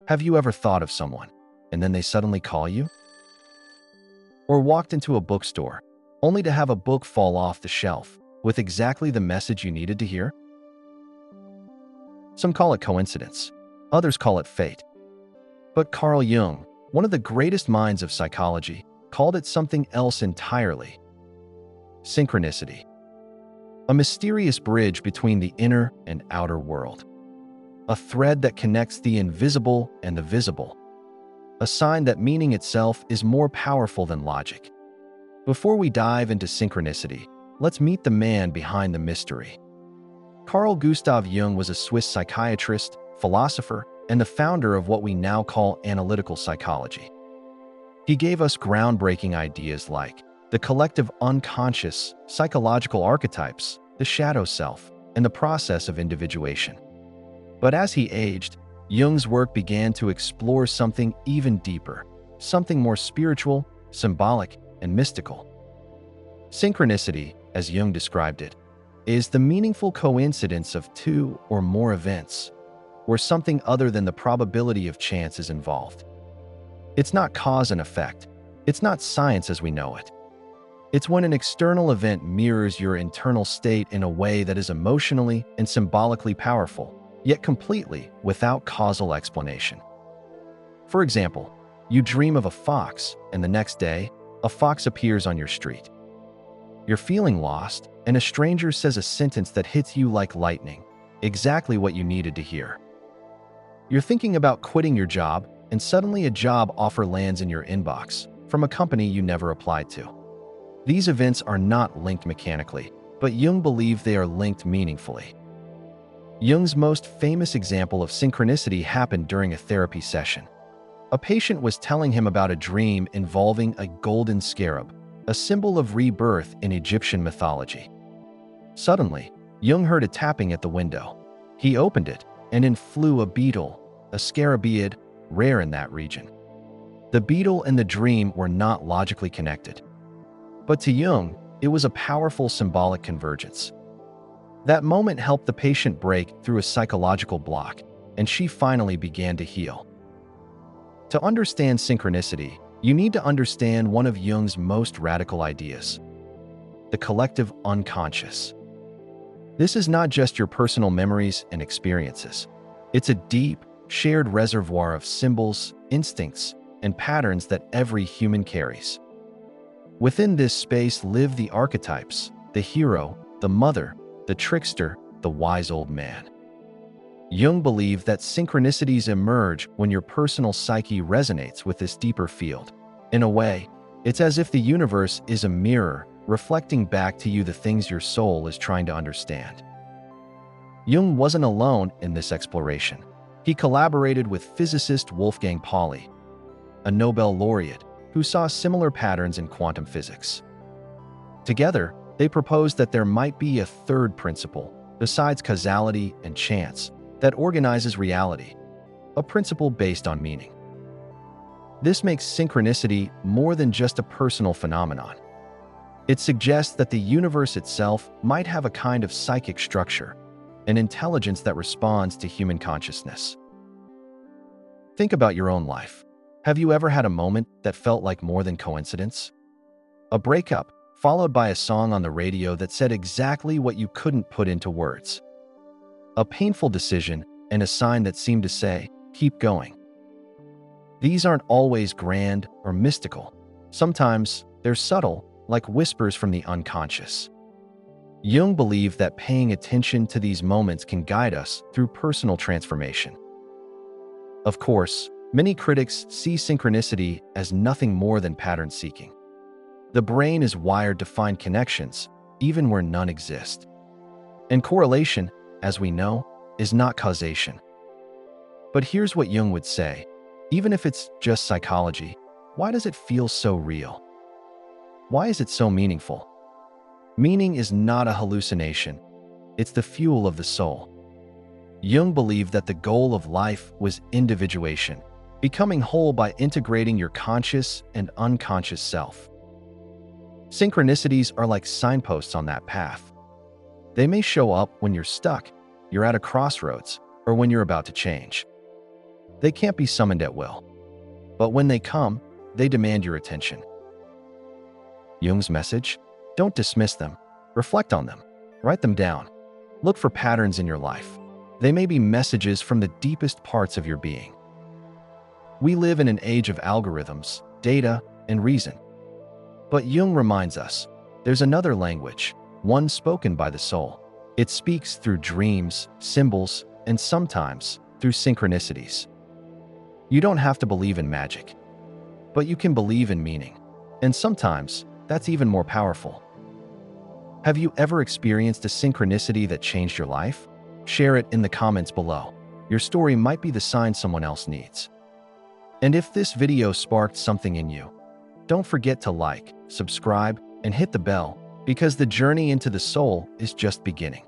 Have you ever thought of someone, and then they suddenly call you? Or walked into a bookstore, only to have a book fall off the shelf with exactly the message you needed to hear? Some call it coincidence, others call it fate. But Carl Jung, one of the greatest minds of psychology, called it something else entirely: synchronicity. A mysterious bridge between the inner and outer world. A thread that connects the invisible and the visible. A sign that meaning itself is more powerful than logic. Before we dive into synchronicity, let's meet the man behind the mystery. Carl Gustav Jung was a Swiss psychiatrist, philosopher, and the founder of what we now call analytical psychology. He gave us groundbreaking ideas like the collective unconscious, psychological archetypes, the shadow self, and the process of individuation. But as he aged, Jung's work began to explore something even deeper, something more spiritual, symbolic, and mystical. Synchronicity, as Jung described it, is the meaningful coincidence of two or more events, where something other than the probability of chance is involved. It's not cause and effect. It's not science as we know it. It's when an external event mirrors your internal state in a way that is emotionally and symbolically powerful, yet completely without causal explanation. For example, you dream of a fox, and the next day, a fox appears on your street. You're feeling lost, and a stranger says a sentence that hits you like lightning, exactly what you needed to hear. You're thinking about quitting your job, and suddenly a job offer lands in your inbox from a company you never applied to. These events are not linked mechanically, but Jung believed they are linked meaningfully. Jung's most famous example of synchronicity happened during a therapy session. A patient was telling him about a dream involving a golden scarab, a symbol of rebirth in Egyptian mythology. Suddenly, Jung heard a tapping at the window. He opened it, and in flew a beetle, a scarabaeid, rare in that region. The beetle and the dream were not logically connected. But to Jung, it was a powerful symbolic convergence. That moment helped the patient break through a psychological block, and she finally began to heal. To understand synchronicity, you need to understand one of Jung's most radical ideas: the collective unconscious. This is not just your personal memories and experiences. It's a deep, shared reservoir of symbols, instincts, and patterns that every human carries. Within this space live the archetypes, the hero, the mother, the trickster, the wise old man. Jung believed that synchronicities emerge when your personal psyche resonates with this deeper field. In a way, it's as if the universe is a mirror reflecting back to you the things your soul is trying to understand. Jung wasn't alone in this exploration. He collaborated with physicist Wolfgang Pauli, a Nobel laureate who saw similar patterns in quantum physics. Together, they proposed that there might be a third principle, besides causality and chance, that organizes reality, a principle based on meaning. This makes synchronicity more than just a personal phenomenon. It suggests that the universe itself might have a kind of psychic structure, an intelligence that responds to human consciousness. Think about your own life. Have you ever had a moment that felt like more than coincidence? A breakup, followed by a song on the radio that said exactly what you couldn't put into words. A painful decision, and a sign that seemed to say, keep going. These aren't always grand or mystical. Sometimes they're subtle, like whispers from the unconscious. Jung believed that paying attention to these moments can guide us through personal transformation. Of course, many critics see synchronicity as nothing more than pattern seeking. The brain is wired to find connections, even where none exist. And correlation, as we know, is not causation. But here's what Jung would say: even if it's just psychology, why does it feel so real? Why is it so meaningful? Meaning is not a hallucination. It's the fuel of the soul. Jung believed that the goal of life was individuation, becoming whole by integrating your conscious and unconscious self. Synchronicities are like signposts on that path. They may show up when you're stuck, you're at a crossroads, or when you're about to change. They can't be summoned at will. But when they come, they demand your attention. Jung's message? Don't dismiss them. Reflect on them. Write them down. Look for patterns in your life. They may be messages from the deepest parts of your being. We live in an age of algorithms, data, and reason. But Jung reminds us, there's another language, one spoken by the soul. It speaks through dreams, symbols, and sometimes through synchronicities. You don't have to believe in magic, but you can believe in meaning. And sometimes, that's even more powerful. Have you ever experienced a synchronicity that changed your life? Share it in the comments below. Your story might be the sign someone else needs. And if this video sparked something in you, don't forget to like, subscribe, and hit the bell, because the journey into the soul is just beginning.